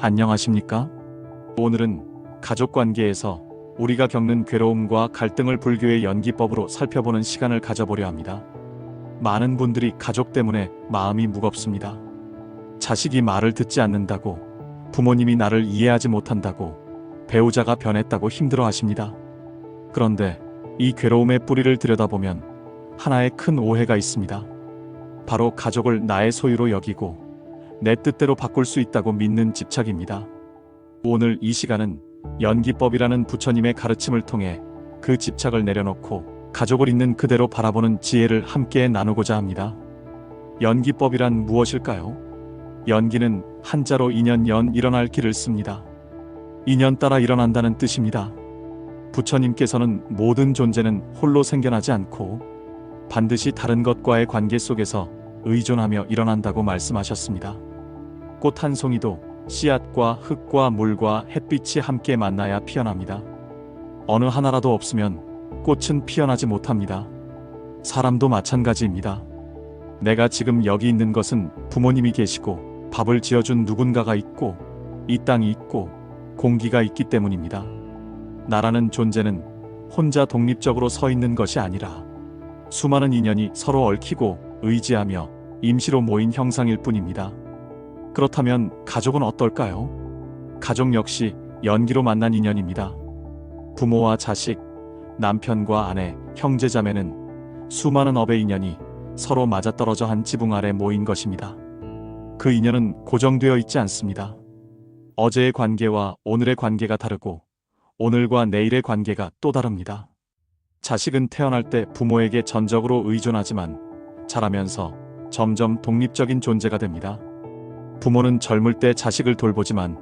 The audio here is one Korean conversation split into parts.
안녕하십니까? 오늘은 가족관계에서 우리가 겪는 괴로움과 갈등을 불교의 연기법으로 살펴보는 시간을 가져보려 합니다. 많은 분들이 가족 때문에 마음이 무겁습니다. 자식이 말을 듣지 않는다고, 부모님이 나를 이해하지 못한다고, 배우자가 변했다고 힘들어 하십니다. 그런데 이 괴로움의 뿌리를 들여다보면 하나의 큰 오해가 있습니다. 바로 가족을 나의 소유로 여기고 내 뜻대로 바꿀 수 있다고 믿는 집착입니다. 오늘 이 시간은 연기법이라는 부처님의 가르침을 통해 그 집착을 내려놓고 가족을 있는 그대로 바라보는 지혜를 함께 나누고자 합니다. 연기법이란 무엇일까요? 연기는 한자로 인연 일어날 길을 씁니다. 인연 따라 일어난다는 뜻입니다. 부처님께서는 모든 존재는 홀로 생겨나지 않고 반드시 다른 것과의 관계 속에서 의존하며 일어난다고 말씀하셨습니다. 꽃 한 송이도 씨앗과 흙과 물과 햇빛이 함께 만나야 피어납니다. 어느 하나라도 없으면 꽃은 피어나지 못합니다. 사람도 마찬가지입니다. 내가 지금 여기 있는 것은 부모님이 계시고 밥을 지어준 누군가가 있고 이 땅이 있고 공기가 있기 때문입니다. 나라는 존재는 혼자 독립적으로 서 있는 것이 아니라 수많은 인연이 서로 얽히고 의지하며 임시로 모인 형상일 뿐입니다. 그렇다면 가족은 어떨까요? 가족 역시 연기로 만난 인연입니다. 부모와 자식, 남편과 아내, 형제자매는 수많은 업의 인연이 서로 맞아떨어져 한 지붕 아래 모인 것입니다. 그 인연은 고정되어 있지 않습니다. 어제의 관계와 오늘의 관계가 다르고 오늘과 내일의 관계가 또 다릅니다. 자식은 태어날 때 부모에게 전적으로 의존하지만 자라면서 점점 독립적인 존재가 됩니다. 부모는 젊을 때 자식을 돌보지만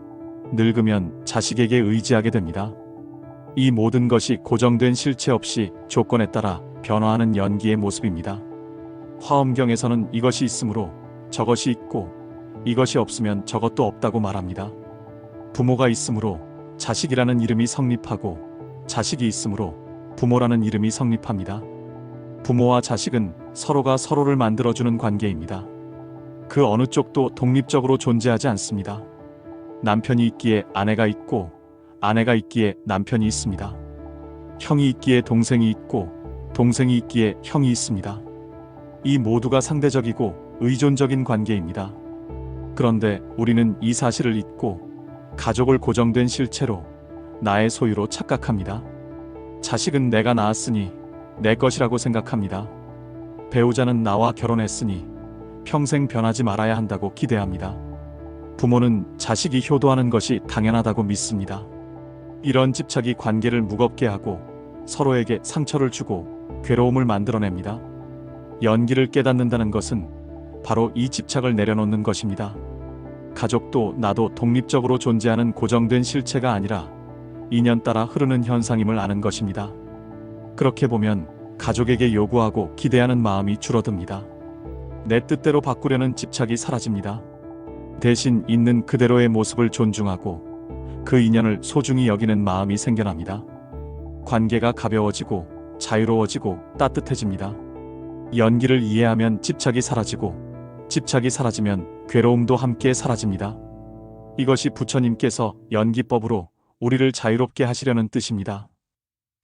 늙으면 자식에게 의지하게 됩니다. 이 모든 것이 고정된 실체 없이 조건에 따라 변화하는 연기의 모습입니다. 화엄경에서는 이것이 있으므로 저것이 있고 이것이 없으면 저것도 없다고 말합니다. 부모가 있으므로 자식이라는 이름이 성립하고 자식이 있으므로 부모라는 이름이 성립합니다. 부모와 자식은 서로가 서로를 만들어주는 관계입니다. 그 어느 쪽도 독립적으로 존재하지 않습니다. 남편이 있기에 아내가 있고 아내가 있기에 남편이 있습니다. 형이 있기에 동생이 있고 동생이 있기에 형이 있습니다. 이 모두가 상대적이고 의존적인 관계입니다. 그런데 우리는 이 사실을 잊고 가족을 고정된 실체로 나의 소유로 착각합니다. 자식은 내가 낳았으니 내 것이라고 생각합니다. 배우자는 나와 결혼했으니 평생 변하지 말아야 한다고 기대합니다. 부모는 자식이 효도하는 것이 당연하다고 믿습니다. 이런 집착이 관계를 무겁게 하고 서로에게 상처를 주고 괴로움을 만들어냅니다. 연기를 깨닫는다는 것은 바로 이 집착을 내려놓는 것입니다. 가족도 나도 독립적으로 존재하는 고정된 실체가 아니라 인연 따라 흐르는 현상임을 아는 것입니다. 그렇게 보면 가족에게 요구하고 기대하는 마음이 줄어듭니다. 내 뜻대로 바꾸려는 집착이 사라집니다. 대신 있는 그대로의 모습을 존중하고 그 인연을 소중히 여기는 마음이 생겨납니다. 관계가 가벼워지고 자유로워지고 따뜻해집니다. 연기를 이해하면 집착이 사라지고 집착이 사라지면 괴로움도 함께 사라집니다. 이것이 부처님께서 연기법으로 우리를 자유롭게 하시려는 뜻입니다.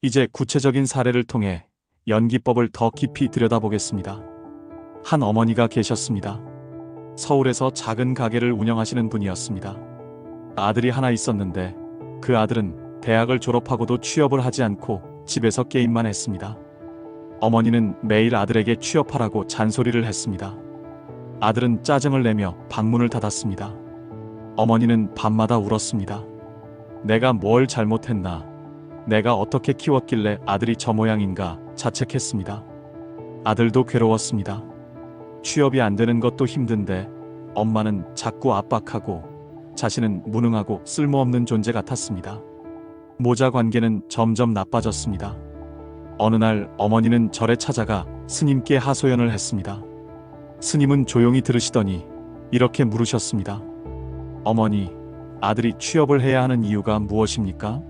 이제 구체적인 사례를 통해 연기법을 더 깊이 들여다보겠습니다. 한 어머니가 계셨습니다. 서울에서 작은 가게를 운영하시는 분이었습니다. 아들이 하나 있었는데 그 아들은 대학을 졸업하고도 취업을 하지 않고 집에서 게임만 했습니다. 어머니는 매일 아들에게 취업하라고 잔소리를 했습니다. 아들은 짜증을 내며 방문을 닫았습니다. 어머니는 밤마다 울었습니다. 내가 뭘 잘못했나? 내가 어떻게 키웠길래 아들이 저 모양인가 자책했습니다. 아들도 괴로웠습니다. 취업이 안 되는 것도 힘든데 엄마는 자꾸 압박하고 자신은 무능하고 쓸모없는 존재 같았습니다. 모자 관계는 점점 나빠졌습니다. 어느 날 어머니는 절에 찾아가 스님께 하소연을 했습니다. 스님은 조용히 들으시더니 이렇게 물으셨습니다. 어머니, 아들이 취업을 해야 하는 이유가 무엇입니까?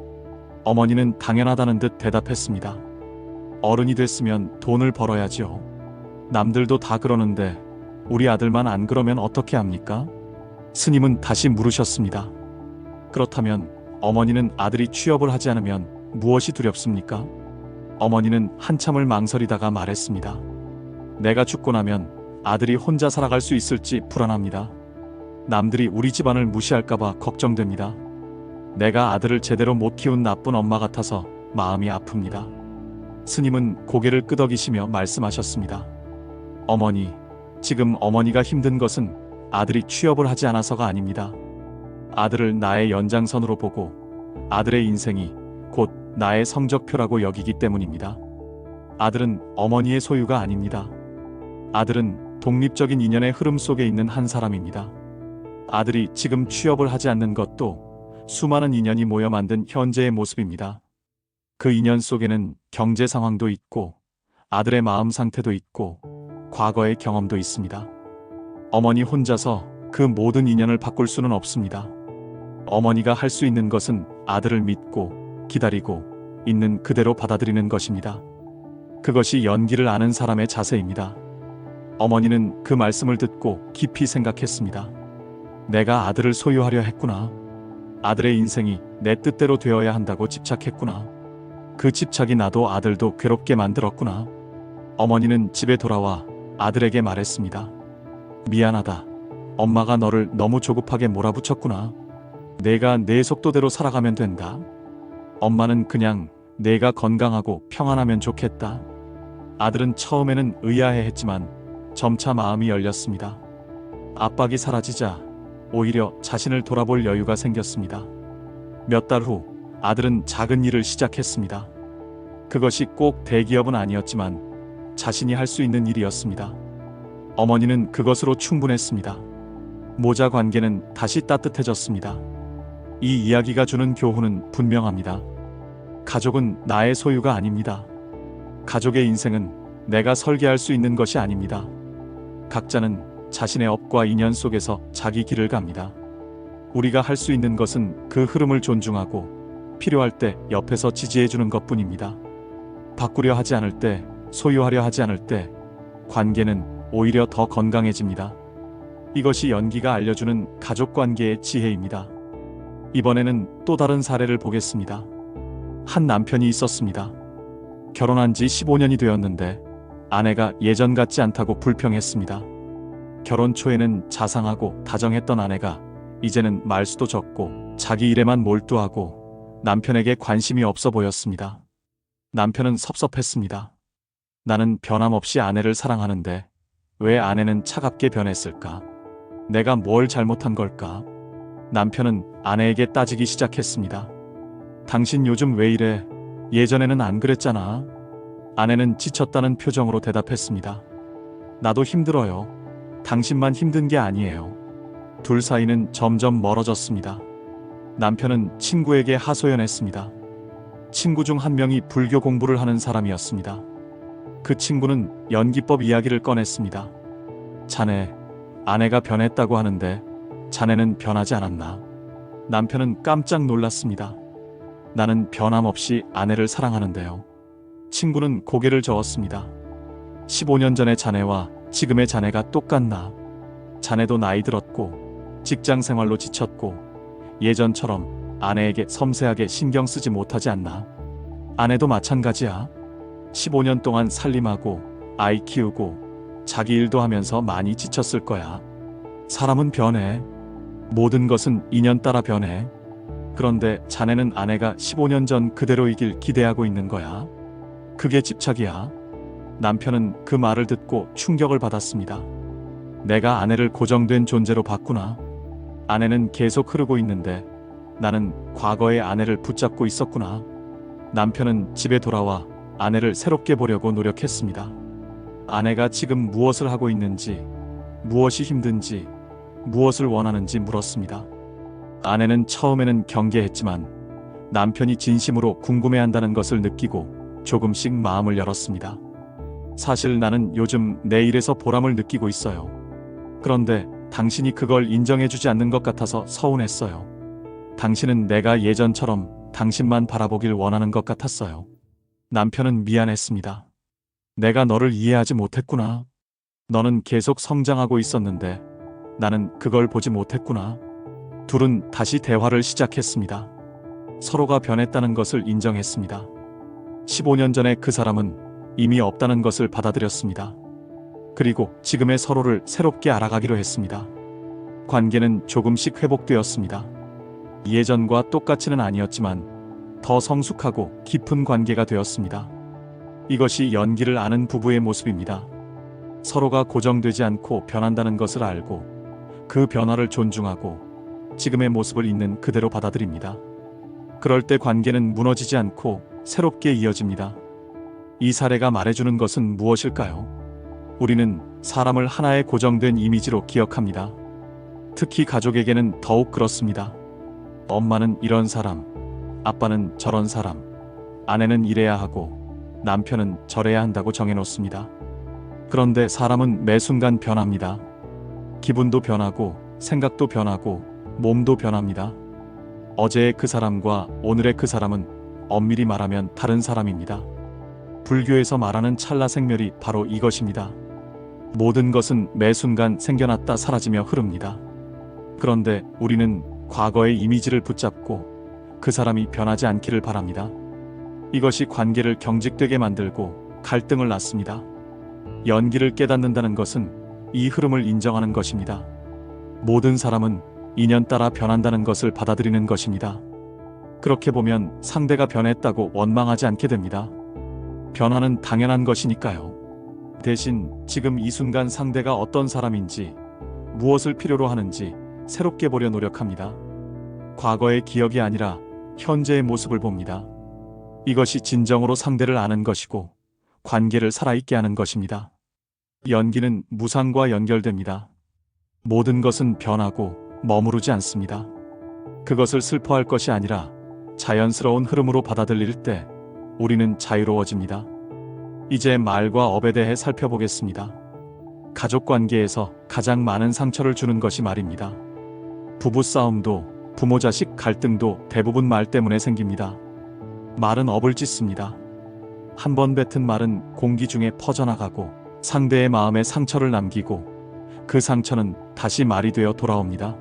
어머니는 당연하다는 듯 대답했습니다. 어른이 됐으면 돈을 벌어야지요. 남들도 다 그러는데 우리 아들만 안 그러면 어떻게 합니까? 스님은 다시 물으셨습니다. 그렇다면 어머니는 아들이 취업을 하지 않으면 무엇이 두렵습니까? 어머니는 한참을 망설이다가 말했습니다. 내가 죽고 나면 아들이 혼자 살아갈 수 있을지 불안합니다. 남들이 우리 집안을 무시할까봐 걱정됩니다. 내가 아들을 제대로 못 키운 나쁜 엄마 같아서 마음이 아픕니다. 스님은 고개를 끄덕이시며 말씀하셨습니다. 어머니, 지금 어머니가 힘든 것은 아들이 취업을 하지 않아서가 아닙니다. 아들을 나의 연장선으로 보고 아들의 인생이 곧 나의 성적표라고 여기기 때문입니다. 아들은 어머니의 소유가 아닙니다. 아들은 독립적인 인연의 흐름 속에 있는 한 사람입니다. 아들이 지금 취업을 하지 않는 것도 수많은 인연이 모여 만든 현재의 모습입니다. 그 인연 속에는 경제 상황도 있고 아들의 마음 상태도 있고 과거의 경험도 있습니다. 어머니 혼자서 그 모든 인연을 바꿀 수는 없습니다. 어머니가 할 수 있는 것은 아들을 믿고 기다리고 있는 그대로 받아들이는 것입니다. 그것이 연기를 아는 사람의 자세입니다. 어머니는 그 말씀을 듣고 깊이 생각했습니다. 내가 아들을 소유하려 했구나. 아들의 인생이 내 뜻대로 되어야 한다고 집착했구나. 그 집착이 나도 아들도 괴롭게 만들었구나. 어머니는 집에 돌아와 아들에게 말했습니다. 미안하다. 엄마가 너를 너무 조급하게 몰아붙였구나. 내가 내 속도대로 살아가면 된다. 엄마는 그냥 내가 건강하고 평안하면 좋겠다. 아들은 처음에는 의아해했지만 점차 마음이 열렸습니다. 압박이 사라지자 오히려 자신을 돌아볼 여유가 생겼습니다. 몇 달 후 아들은 작은 일을 시작했습니다. 그것이 꼭 대기업은 아니었지만 자신이 할 수 있는 일이었습니다. 어머니는 그것으로 충분했습니다. 모자 관계는 다시 따뜻해졌습니다. 이 이야기가 주는 교훈은 분명합니다. 가족은 나의 소유가 아닙니다. 가족의 인생은 내가 설계할 수 있는 것이 아닙니다. 각자는 자신의 업과 인연 속에서 자기 길을 갑니다. 우리가 할 수 있는 것은 그 흐름을 존중하고 필요할 때 옆에서 지지해주는 것뿐입니다. 바꾸려 하지 않을 때, 소유하려 하지 않을 때 관계는 오히려 더 건강해집니다. 이것이 연기가 알려주는 가족관계의 지혜입니다. 이번에는 또 다른 사례를 보겠습니다. 한 남편이 있었습니다. 결혼한 지 15년이 되었는데 아내가 예전 같지 않다고 불평했습니다. 결혼 초에는 자상하고 다정했던 아내가 이제는 말수도 적고 자기 일에만 몰두하고 남편에게 관심이 없어 보였습니다. 남편은 섭섭했습니다. 나는 변함없이 아내를 사랑하는데 왜 아내는 차갑게 변했을까? 내가 뭘 잘못한 걸까? 남편은 아내에게 따지기 시작했습니다. 당신 요즘 왜 이래? 예전에는 안 그랬잖아. 아내는 지쳤다는 표정으로 대답했습니다. 나도 힘들어요. 당신만 힘든 게 아니에요. 둘 사이는 점점 멀어졌습니다. 남편은 친구에게 하소연했습니다. 친구 중 한 명이 불교 공부를 하는 사람이었습니다. 그 친구는 연기법 이야기를 꺼냈습니다. 자네, 아내가 변했다고 하는데 자네는 변하지 않았나? 남편은 깜짝 놀랐습니다. 나는 변함없이 아내를 사랑하는데요. 친구는 고개를 저었습니다. 15년 전의 자네와 지금의 자네가 똑같나? 자네도 나이 들었고 직장 생활로 지쳤고 예전처럼 아내에게 섬세하게 신경 쓰지 못하지 않나? 아내도 마찬가지야. 15년 동안 살림하고 아이 키우고 자기 일도 하면서 많이 지쳤을 거야. 사람은 변해. 모든 것은 인연 따라 변해. 그런데 자네는 아내가 15년 전 그대로이길 기대하고 있는 거야. 그게 집착이야. 남편은 그 말을 듣고 충격을 받았습니다. 내가 아내를 고정된 존재로 봤구나. 아내는 계속 흐르고 있는데 나는 과거의 아내를 붙잡고 있었구나. 남편은 집에 돌아와 아내를 새롭게 보려고 노력했습니다. 아내가 지금 무엇을 하고 있는지, 무엇이 힘든지, 무엇을 원하는지 물었습니다. 아내는 처음에는 경계했지만 남편이 진심으로 궁금해한다는 것을 느끼고 조금씩 마음을 열었습니다. 사실 나는 요즘 내 일에서 보람을 느끼고 있어요. 그런데 당신이 그걸 인정해주지 않는 것 같아서 서운했어요. 당신은 내가 예전처럼 당신만 바라보길 원하는 것 같았어요. 남편은 미안했습니다. 내가 너를 이해하지 못했구나. 너는 계속 성장하고 있었는데 나는 그걸 보지 못했구나. 둘은 다시 대화를 시작했습니다. 서로가 변했다는 것을 인정했습니다. 15년 전에 그 사람은 이미 없다는 것을 받아들였습니다. 그리고 지금의 서로를 새롭게 알아가기로 했습니다. 관계는 조금씩 회복되었습니다. 예전과 똑같이는 아니었지만 더 성숙하고 깊은 관계가 되었습니다. 이것이 연기를 아는 부부의 모습입니다. 서로가 고정되지 않고 변한다는 것을 알고 그 변화를 존중하고 지금의 모습을 있는 그대로 받아들입니다. 그럴 때 관계는 무너지지 않고 새롭게 이어집니다. 이 사례가 말해주는 것은 무엇일까요? 우리는 사람을 하나의 고정된 이미지로 기억합니다. 특히 가족에게는 더욱 그렇습니다. 엄마는 이런 사람, 아빠는 저런 사람, 아내는 이래야 하고 남편은 저래야 한다고 정해놓습니다. 그런데 사람은 매 순간 변합니다. 기분도 변하고 생각도 변하고 몸도 변합니다. 어제의 그 사람과 오늘의 그 사람은 엄밀히 말하면 다른 사람입니다. 불교에서 말하는 찰나생멸이 바로 이것입니다. 모든 것은 매 순간 생겨났다 사라지며 흐릅니다. 그런데 우리는 과거의 이미지를 붙잡고 그 사람이 변하지 않기를 바랍니다. 이것이 관계를 경직되게 만들고 갈등을 낳습니다. 연기를 깨닫는다는 것은 이 흐름을 인정하는 것입니다. 모든 사람은 인연 따라 변한다는 것을 받아들이는 것입니다. 그렇게 보면 상대가 변했다고 원망하지 않게 됩니다. 변화는 당연한 것이니까요. 대신 지금 이 순간 상대가 어떤 사람인지, 무엇을 필요로 하는지 새롭게 보려 노력합니다. 과거의 기억이 아니라 현재의 모습을 봅니다. 이것이 진정으로 상대를 아는 것이고 관계를 살아있게 하는 것입니다. 연기는 무상과 연결됩니다. 모든 것은 변하고 머무르지 않습니다. 그것을 슬퍼할 것이 아니라 자연스러운 흐름으로 받아들일 때 우리는 자유로워집니다. 이제 말과 업에 대해 살펴보겠습니다. 가족 관계에서 가장 많은 상처를 주는 것이 말입니다. 부부싸움도 부모 자식 갈등도 대부분 말 때문에 생깁니다. 말은 업을 찢습니다. 한 번 뱉은 말은 공기 중에 퍼져나가고 상대의 마음에 상처를 남기고 그 상처는 다시 말이 되어 돌아옵니다.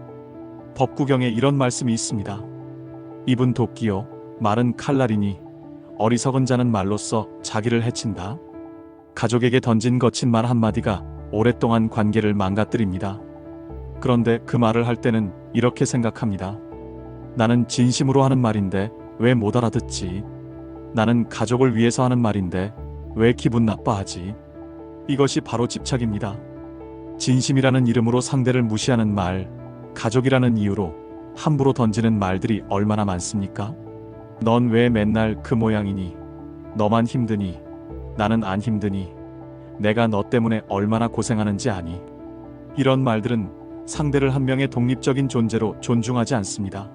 법구경에 이런 말씀이 있습니다. 입은 도끼요 말은 칼날이니 어리석은 자는 말로써 자기를 해친다. 가족에게 던진 거친 말 한마디가 오랫동안 관계를 망가뜨립니다. 그런데 그 말을 할 때는 이렇게 생각합니다. 나는 진심으로 하는 말인데 왜 못 알아듣지? 나는 가족을 위해서 하는 말인데 왜 기분 나빠하지? 이것이 바로 집착입니다. 진심이라는 이름으로 상대를 무시하는 말, 가족이라는 이유로 함부로 던지는 말들이 얼마나 많습니까? 넌 왜 맨날 그 모양이니? 너만 힘드니? 나는 안 힘드니? 내가 너 때문에 얼마나 고생하는지 아니? 이런 말들은 상대를 한 명의 독립적인 존재로 존중하지 않습니다.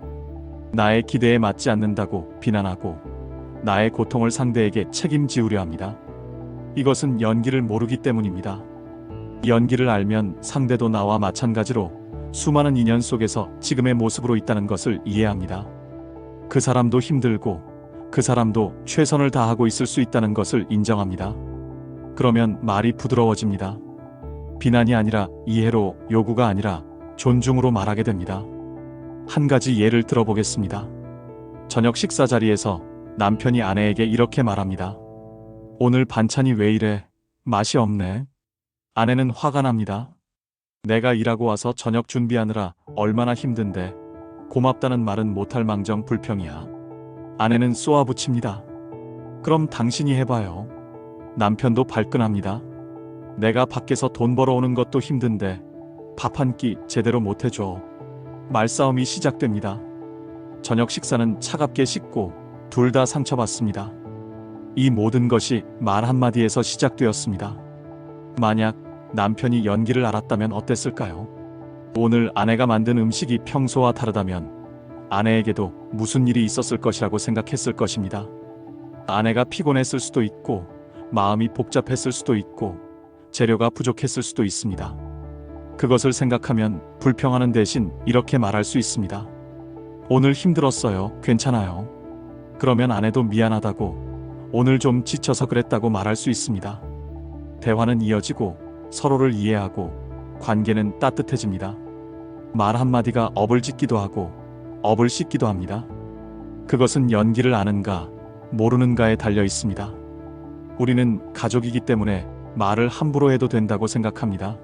나의 기대에 맞지 않는다고 비난하고 나의 고통을 상대에게 책임지우려 합니다. 이것은 연기를 모르기 때문입니다. 연기를 알면 상대도 나와 마찬가지로 수많은 인연 속에서 지금의 모습으로 있다는 것을 이해합니다. 그 사람도 힘들고 그 사람도 최선을 다하고 있을 수 있다는 것을 인정합니다. 그러면 말이 부드러워집니다. 비난이 아니라 이해로, 요구가 아니라 존중으로 말하게 됩니다. 한 가지 예를 들어보겠습니다. 저녁 식사 자리에서 남편이 아내에게 이렇게 말합니다. 오늘 반찬이 왜 이래? 맛이 없네. 아내는 화가 납니다. 내가 일하고 와서 저녁 준비하느라 얼마나 힘든데 고맙다는 말은 못할 망정 불평이야. 아내는 쏘아붙입니다. 그럼 당신이 해봐요. 남편도 발끈합니다. 내가 밖에서 돈 벌어오는 것도 힘든데 밥 한 끼 제대로 못 해줘. 말싸움이 시작됩니다. 저녁 식사는 차갑게 식고 둘 다 상처받습니다. 이 모든 것이 말 한마디에서 시작되었습니다. 만약 남편이 연기를 알았다면 어땠을까요? 오늘 아내가 만든 음식이 평소와 다르다면 아내에게도 무슨 일이 있었을 것이라고 생각했을 것입니다. 아내가 피곤했을 수도 있고 마음이 복잡했을 수도 있고 재료가 부족했을 수도 있습니다. 그것을 생각하면 불평하는 대신 이렇게 말할 수 있습니다. 오늘 힘들었어요. 괜찮아요. 그러면 아내도 미안하다고 오늘 좀 지쳐서 그랬다고 말할 수 있습니다. 대화는 이어지고 서로를 이해하고 관계는 따뜻해집니다. 말 한마디가 업을 짓기도 하고 업을 씻기도 합니다. 그것은 연기를 아는가 모르는가에 달려 있습니다. 우리는 가족이기 때문에 말을 함부로 해도 된다고 생각합니다.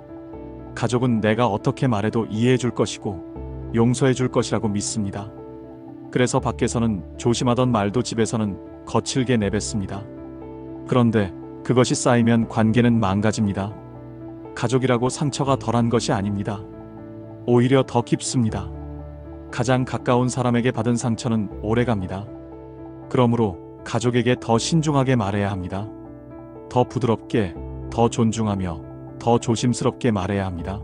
가족은 내가 어떻게 말해도 이해해 줄 것이고 용서해 줄 것이라고 믿습니다. 그래서 밖에서는 조심하던 말도 집에서는 거칠게 내뱉습니다. 그런데 그것이 쌓이면 관계는 망가집니다. 가족이라고 상처가 덜한 것이 아닙니다. 오히려 더 깊습니다. 가장 가까운 사람에게 받은 상처는 오래갑니다. 그러므로 가족에게 더 신중하게 말해야 합니다. 더 부드럽게, 더 존중하며 더 조심스럽게 말해야 합니다.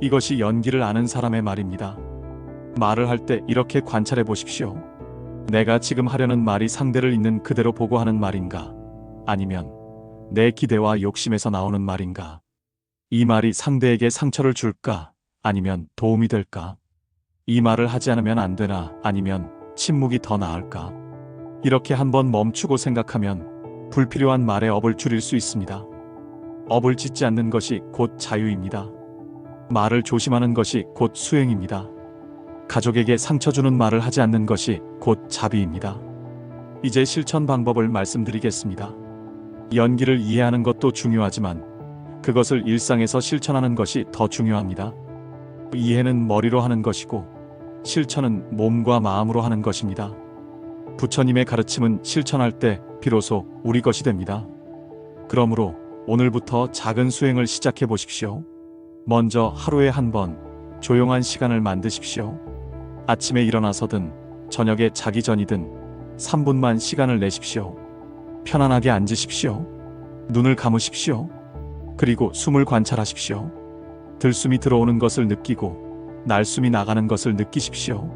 이것이 연기를 아는 사람의 말입니다. 말을 할 때 이렇게 관찰해 보십시오. 내가 지금 하려는 말이 상대를 있는 그대로 보고 하는 말인가? 아니면 내 기대와 욕심에서 나오는 말인가? 이 말이 상대에게 상처를 줄까? 아니면 도움이 될까? 이 말을 하지 않으면 안 되나? 아니면 침묵이 더 나을까? 이렇게 한번 멈추고 생각하면 불필요한 말의 업을 줄일 수 있습니다. 업을 짓지 않는 것이 곧 자유입니다. 말을 조심하는 것이 곧 수행입니다. 가족에게 상처 주는 말을 하지 않는 것이 곧 자비입니다. 이제 실천 방법을 말씀드리겠습니다. 연기를 이해하는 것도 중요하지만 그것을 일상에서 실천하는 것이 더 중요합니다. 이해는 머리로 하는 것이고 실천은 몸과 마음으로 하는 것입니다. 부처님의 가르침은 실천할 때 비로소 우리 것이 됩니다. 그러므로 오늘부터 작은 수행을 시작해 보십시오. 먼저 하루에 한 번 조용한 시간을 만드십시오. 아침에 일어나서든 저녁에 자기 전이든 3분만 시간을 내십시오. 편안하게 앉으십시오. 눈을 감으십시오. 그리고 숨을 관찰하십시오. 들숨이 들어오는 것을 느끼고 날숨이 나가는 것을 느끼십시오.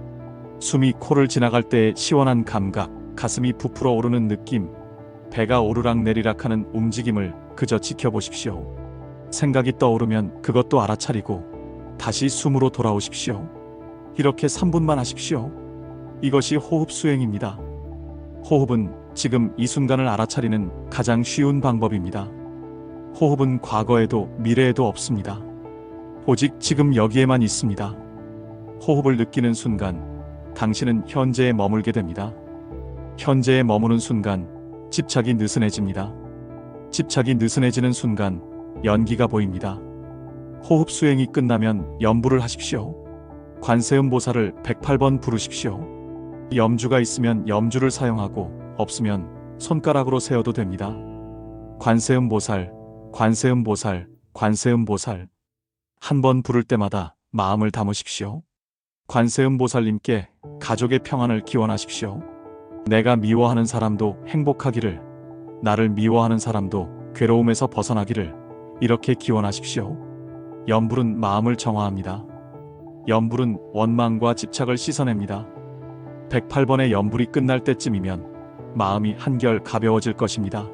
숨이 코를 지나갈 때의 시원한 감각, 가슴이 부풀어 오르는 느낌, 배가 오르락 내리락 하는 움직임을 그저 지켜보십시오. 생각이 떠오르면 그것도 알아차리고 다시 숨으로 돌아오십시오. 이렇게 3분만 하십시오. 이것이 호흡 수행입니다. 호흡은 지금 이 순간을 알아차리는 가장 쉬운 방법입니다. 호흡은 과거에도 미래에도 없습니다. 오직 지금 여기에만 있습니다. 호흡을 느끼는 순간 당신은 현재에 머물게 됩니다. 현재에 머무는 순간 집착이 느슨해집니다. 집착이 느슨해지는 순간 연기가 보입니다. 호흡 수행이 끝나면 염불을 하십시오. 관세음보살을 108번 부르십시오. 염주가 있으면 염주를 사용하고 없으면 손가락으로 세어도 됩니다. 관세음보살, 관세음보살, 관세음보살. 한 번 부를 때마다 마음을 담으십시오. 관세음보살님께 가족의 평안을 기원하십시오. 내가 미워하는 사람도 행복하기를, 나를 미워하는 사람도 괴로움에서 벗어나기를 이렇게 기원하십시오. 염불은 마음을 정화합니다. 염불은 원망과 집착을 씻어냅니다. 108번의 염불이 끝날 때쯤이면 마음이 한결 가벼워질 것입니다.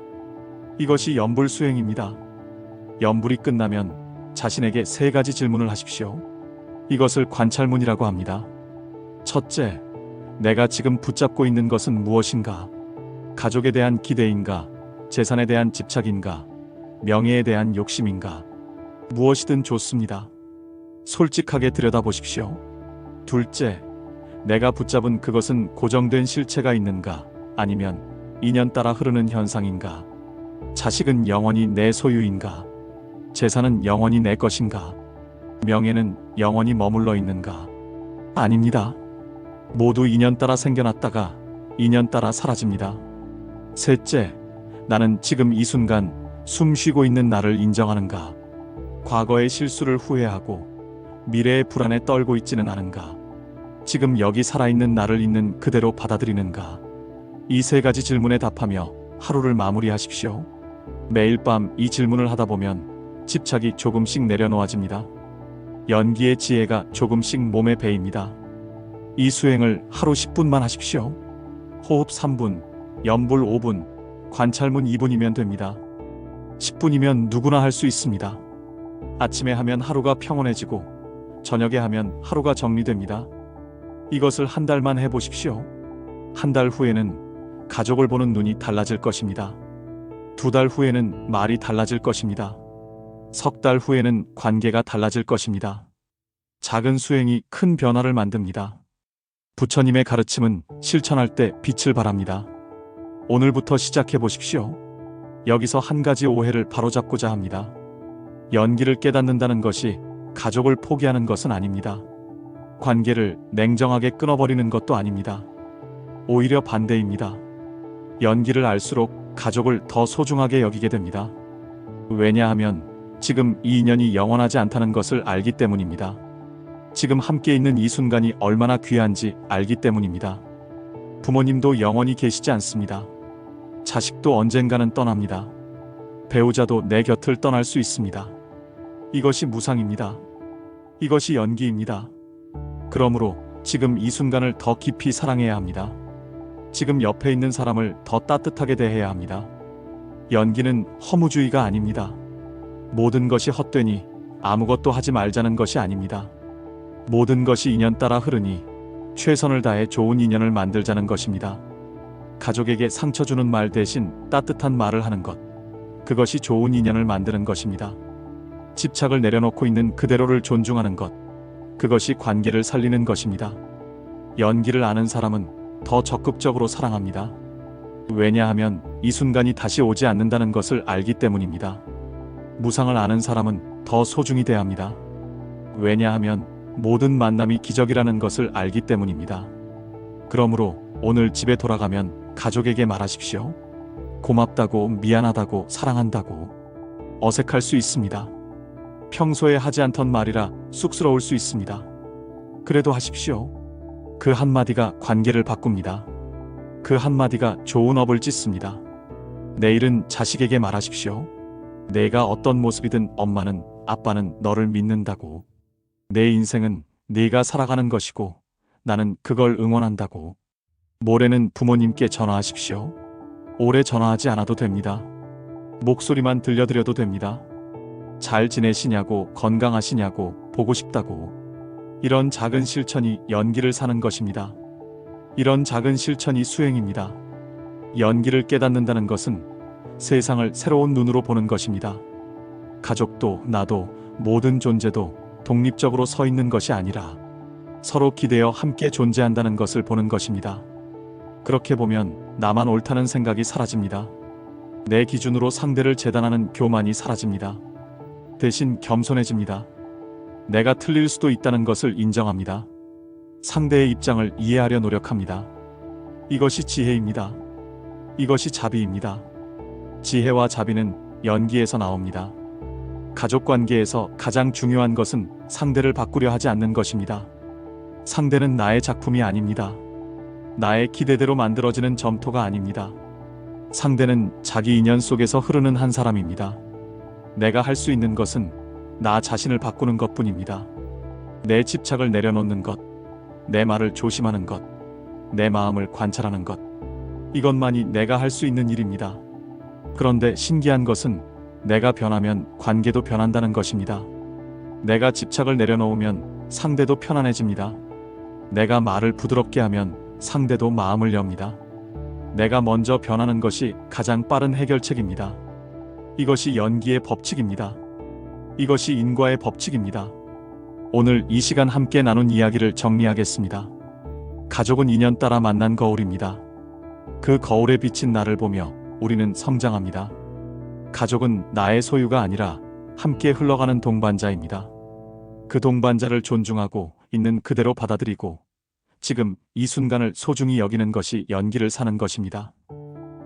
이것이 염불 수행입니다. 염불이 끝나면 자신에게 3가지 질문을 하십시오. 이것을 관찰문이라고 합니다. 첫째, 내가 지금 붙잡고 있는 것은 무엇인가? 가족에 대한 기대인가? 재산에 대한 집착인가? 명예에 대한 욕심인가? 무엇이든 좋습니다. 솔직하게 들여다보십시오. 둘째, 내가 붙잡은 그것은 고정된 실체가 있는가? 아니면 인연 따라 흐르는 현상인가? 자식은 영원히 내 소유인가? 재산은 영원히 내 것인가? 명예는 영원히 머물러 있는가? 아닙니다. 모두 인연 따라 생겨났다가 인연 따라 사라집니다. 셋째, 나는 지금 이 순간 숨 쉬고 있는 나를 인정하는가? 과거의 실수를 후회하고 미래의 불안에 떨고 있지는 않은가? 지금 여기 살아있는 나를 있는 그대로 받아들이는가? 이 3가지 질문에 답하며 하루를 마무리하십시오. 매일 밤 이 질문을 하다 보면 집착이 조금씩 내려놓아집니다. 연기의 지혜가 조금씩 몸에 배입니다. 이 수행을 하루 10분만 하십시오. 호흡 3분, 염불 5분, 관찰문 2분이면 됩니다. 10분이면 누구나 할 수 있습니다. 아침에 하면 하루가 평온해지고 저녁에 하면 하루가 정리됩니다. 이것을 한 달만 해보십시오. 한 달 후에는 가족을 보는 눈이 달라질 것입니다. 2달 후에는 말이 달라질 것입니다. 3달 후에는 관계가 달라질 것입니다. 작은 수행이 큰 변화를 만듭니다. 부처님의 가르침은 실천할 때 빛을 발합니다. 오늘부터 시작해 보십시오. 여기서 한 가지 오해를 바로잡고자 합니다. 연기를 깨닫는다는 것이 가족을 포기하는 것은 아닙니다. 관계를 냉정하게 끊어버리는 것도 아닙니다. 오히려 반대입니다. 연기를 알수록 가족을 더 소중하게 여기게 됩니다. 왜냐하면 지금 이 인연이 영원하지 않다는 것을 알기 때문입니다. 지금 함께 있는 이 순간이 얼마나 귀한지 알기 때문입니다. 부모님도 영원히 계시지 않습니다. 자식도 언젠가는 떠납니다. 배우자도 내 곁을 떠날 수 있습니다. 이것이 무상입니다. 이것이 연기입니다. 그러므로 지금 이 순간을 더 깊이 사랑해야 합니다. 지금 옆에 있는 사람을 더 따뜻하게 대해야 합니다. 연기는 허무주의가 아닙니다. 모든 것이 헛되니 아무것도 하지 말자는 것이 아닙니다. 모든 것이 인연 따라 흐르니 최선을 다해 좋은 인연을 만들자는 것입니다. 가족에게 상처 주는 말 대신 따뜻한 말을 하는 것, 그것이 좋은 인연을 만드는 것입니다. 집착을 내려놓고 있는 그대로를 존중하는 것, 그것이 관계를 살리는 것입니다. 연기를 아는 사람은 더 적극적으로 사랑합니다. 왜냐하면 이 순간이 다시 오지 않는다는 것을 알기 때문입니다. 무상을 아는 사람은 더 소중히 대합니다. 왜냐하면 모든 만남이 기적이라는 것을 알기 때문입니다. 그러므로 오늘 집에 돌아가면 가족에게 말하십시오. 고맙다고, 미안하다고, 사랑한다고. 어색할 수 있습니다. 평소에 하지 않던 말이라 쑥스러울 수 있습니다. 그래도 하십시오. 그 한마디가 관계를 바꿉니다. 그 한마디가 좋은 업을 짓습니다. 내일은 자식에게 말하십시오. 내가 어떤 모습이든 엄마는, 아빠는 너를 믿는다고. 내 인생은 네가 살아가는 것이고 나는 그걸 응원한다고. 모레는 부모님께 전화하십시오. 오래 전화하지 않아도 됩니다. 목소리만 들려드려도 됩니다. 잘 지내시냐고, 건강하시냐고, 보고 싶다고. 이런 작은 실천이 연기를 사는 것입니다. 이런 작은 실천이 수행입니다. 연기를 깨닫는다는 것은 세상을 새로운 눈으로 보는 것입니다. 가족도 나도 모든 존재도 독립적으로 서 있는 것이 아니라 서로 기대어 함께 존재한다는 것을 보는 것입니다. 그렇게 보면 나만 옳다는 생각이 사라집니다. 내 기준으로 상대를 재단하는 교만이 사라집니다. 대신 겸손해집니다. 내가 틀릴 수도 있다는 것을 인정합니다. 상대의 입장을 이해하려 노력합니다. 이것이 지혜입니다. 이것이 자비입니다. 지혜와 자비는 연기에서 나옵니다. 가족관계에서 가장 중요한 것은 상대를 바꾸려 하지 않는 것입니다. 상대는 나의 작품이 아닙니다. 나의 기대대로 만들어지는 점토가 아닙니다. 상대는 자기 인연 속에서 흐르는 한 사람입니다. 내가 할 수 있는 것은 나 자신을 바꾸는 것뿐입니다. 내 집착을 내려놓는 것, 내 말을 조심하는 것, 내 마음을 관찰하는 것, 이것만이 내가 할 수 있는 일입니다. 그런데 신기한 것은 내가 변하면 관계도 변한다는 것입니다. 내가 집착을 내려놓으면 상대도 편안해집니다. 내가 말을 부드럽게 하면 상대도 마음을 엽니다. 내가 먼저 변하는 것이 가장 빠른 해결책입니다. 이것이 연기의 법칙입니다. 이것이 인과의 법칙입니다. 오늘 이 시간 함께 나눈 이야기를 정리하겠습니다. 가족은 인연 따라 만난 거울입니다. 그 거울에 비친 나를 보며 우리는 성장합니다. 가족은 나의 소유가 아니라 함께 흘러가는 동반자입니다. 그 동반자를 존중하고 있는 그대로 받아들이고 지금 이 순간을 소중히 여기는 것이 연기를 사는 것입니다.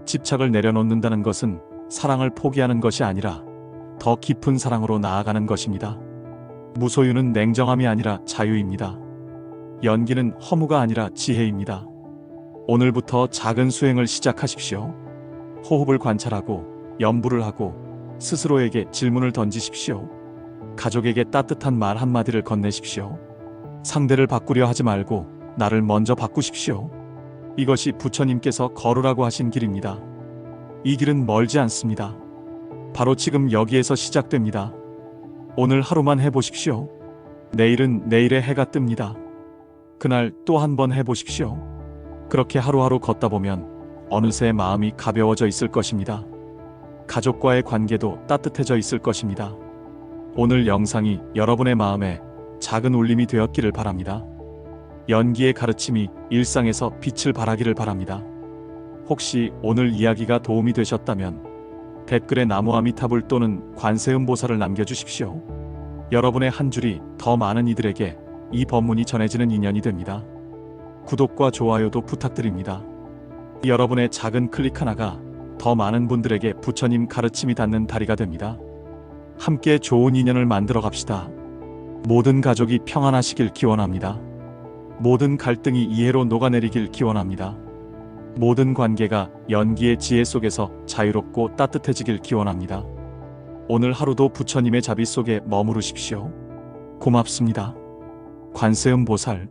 집착을 내려놓는다는 것은 사랑을 포기하는 것이 아니라 더 깊은 사랑으로 나아가는 것입니다. 무소유는 냉정함이 아니라 자유입니다. 연기는 허무가 아니라 지혜입니다. 오늘부터 작은 수행을 시작하십시오. 호흡을 관찰하고 염불을 하고 스스로에게 질문을 던지십시오. 가족에게 따뜻한 말 한마디를 건네십시오. 상대를 바꾸려 하지 말고 나를 먼저 바꾸십시오. 이것이 부처님께서 걸으라고 하신 길입니다. 이 길은 멀지 않습니다. 바로 지금 여기에서 시작됩니다. 오늘 하루만 해보십시오. 내일은 내일의 해가 뜹니다. 그날 또 한 번 해보십시오. 그렇게 하루하루 걷다 보면 어느새 마음이 가벼워져 있을 것입니다. 가족과의 관계도 따뜻해져 있을 것입니다. 오늘 영상이 여러분의 마음에 작은 울림이 되었기를 바랍니다. 연기의 가르침이 일상에서 빛을 발하기를 바랍니다. 혹시 오늘 이야기가 도움이 되셨다면 댓글에 나무 아미타불 또는 관세음보살을 남겨주십시오. 여러분의 한 줄이 더 많은 이들에게 이 법문이 전해지는 인연이 됩니다. 구독과 좋아요도 부탁드립니다. 여러분의 작은 클릭 하나가 더 많은 분들에게 부처님 가르침이 닿는 다리가 됩니다. 함께 좋은 인연을 만들어 갑시다. 모든 가족이 평안하시길 기원합니다. 모든 갈등이 이해로 녹아내리길 기원합니다. 모든 관계가 연기의 지혜 속에서 자유롭고 따뜻해지길 기원합니다. 오늘 하루도 부처님의 자비 속에 머무르십시오. 고맙습니다. 관세음보살